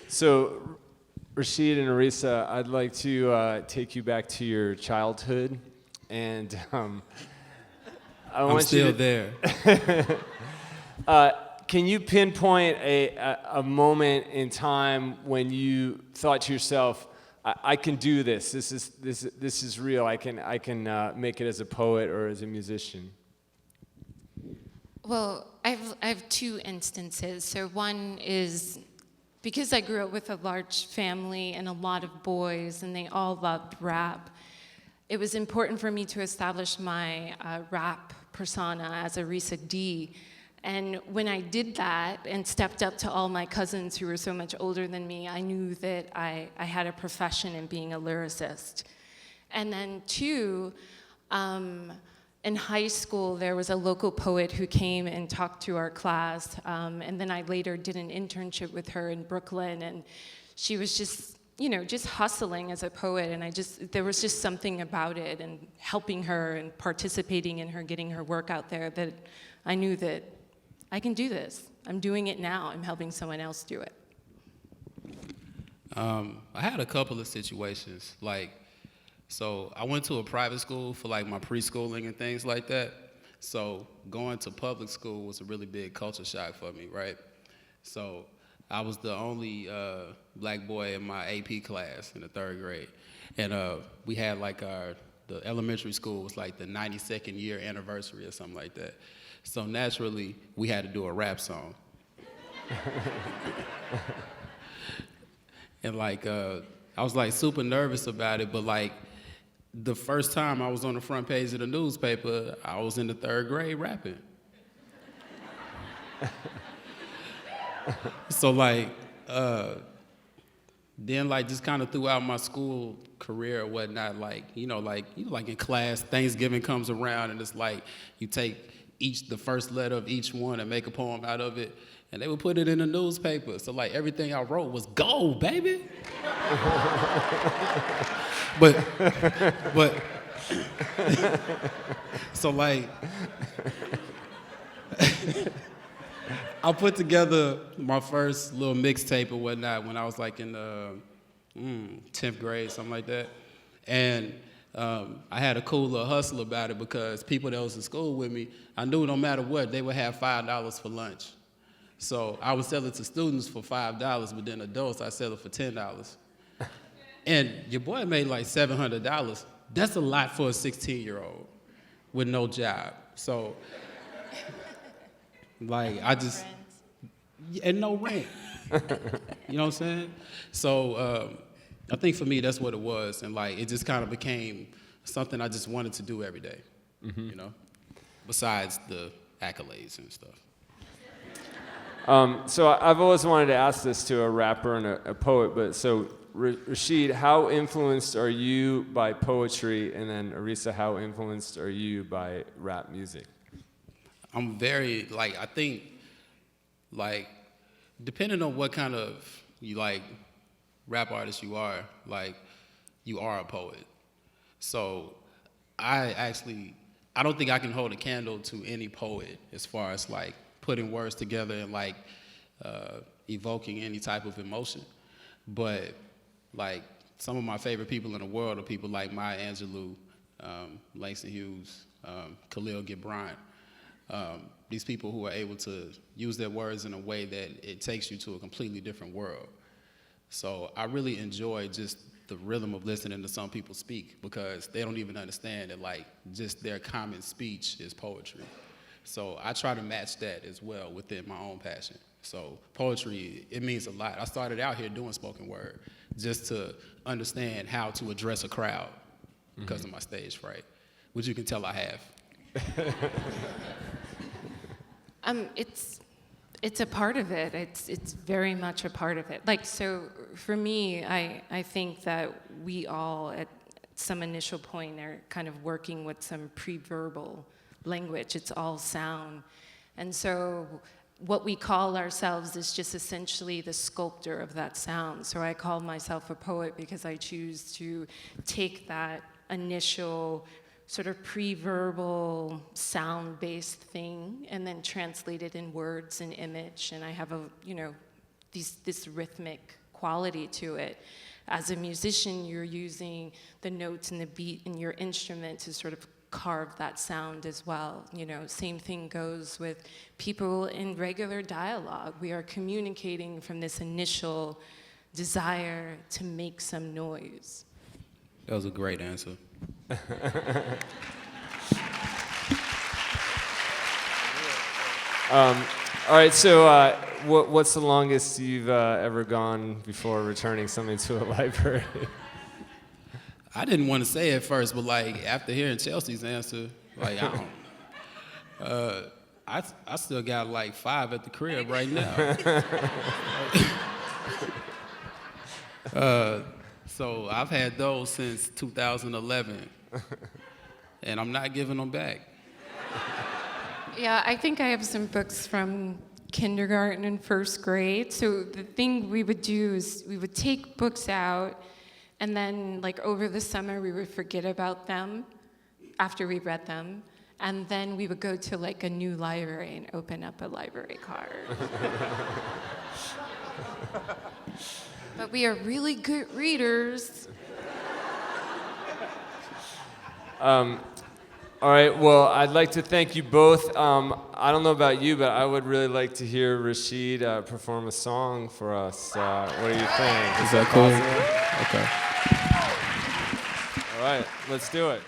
So, Rasheed and Arisa, I'd like to take you back to your childhood, and I want still you to, there. Can you pinpoint a moment in time when you thought to yourself, I can do this. This is real. I can make it as a poet or as a musician. Well, I have two instances. So one is because I grew up with a large family and a lot of boys, and they all loved rap. It was important for me to establish my rap persona as Arisa D. And when I did that and stepped up to all my cousins who were so much older than me, I knew that I had a profession in being a lyricist. And then two, in high school, there was a local poet who came and talked to our class, and then I later did an internship with her in Brooklyn, and she was just, just hustling as a poet, and there was just something about it, and helping her and participating in her, getting her work out there, that I knew that I can do this. I'm doing it now. I'm helping someone else do it. I had a couple of situations, so I went to a private school for my preschooling and things like that. So going to public school was a really big culture shock for me, right? So I was the only black boy in my AP class in the 3rd grade. And we had the elementary school was the 92nd year anniversary or something like that. So naturally, we had to do a rap song. And I was super nervous about it, but the first time I was on the front page of the newspaper, I was in the 3rd grade rapping. So then just kind of throughout my school career or whatnot, in class, Thanksgiving comes around and it's you take the first letter of each one and make a poem out of it, and they would put it in the newspaper. So everything I wrote was gold, baby. but so I put together my first little mixtape or whatnot when I was in the 10th grade, something like that. And I had a cool little hustle about it because people that was in school with me, I knew no matter what, they would have $5 for lunch. So I would sell it to students for $5, but then adults, I sell it for $10. And your boy made $700. That's a lot for a 16-year-old with no job. So, I just, and no rent. You know what I'm saying? So, I think for me, that's what it was. And it just kind of became something I just wanted to do every day, besides the accolades and stuff. So I've always wanted to ask this to a rapper and a poet, but so Rasheed, how influenced are you by poetry? And then Arisa, how influenced are you by rap music? I'm very, I think, depending on what kind of, rap artist you are, you are a poet. So I don't think I can hold a candle to any poet as far as putting words together and evoking any type of emotion. But some of my favorite people in the world are people like Maya Angelou, Langston Hughes, Khalil Gibran. These people who are able to use their words in a way that it takes you to a completely different world. So I really enjoy just the rhythm of listening to some people speak because they don't even understand that just their common speech is poetry. So I try to match that as well within my own passion. So poetry, it means a lot. I started out here doing spoken word just to understand how to address a crowd because of my stage fright, which you can tell I have. It's a part of it. It's very much a part of it. So for me, I think that we all at some initial point are kind of working with some pre-verbal language. It's all sound. And so what we call ourselves is just essentially the sculptor of that sound. So I call myself a poet because I choose to take that initial sort of pre-verbal sound-based thing and then translate it in words and image. And I have this rhythmic quality to it. As a musician, you're using the notes and the beat in your instrument to sort of carve that sound as well. You know, same thing goes with people in regular dialogue. We are communicating from this initial desire to make some noise. That was a great answer. All right, so what's the longest you've ever gone before returning something to a library? I didn't want to say it first, but like after hearing Chelsea's answer, like I don't. I still got like 5 at the crib right now. So I've had those since 2011, and I'm not giving them back. Yeah, I think I have some books from kindergarten and first grade. So the thing we would do is we would take books out, and then like over the summer we would forget about them after we read them, and then we would go to like a new library and open up a library card. But we are really good readers. All right, well, I'd like to thank you both. I don't know about you, but I would really like to hear Rasheed perform a song for us. What do you think? Is that cool? Possible? Okay. All right, let's do it.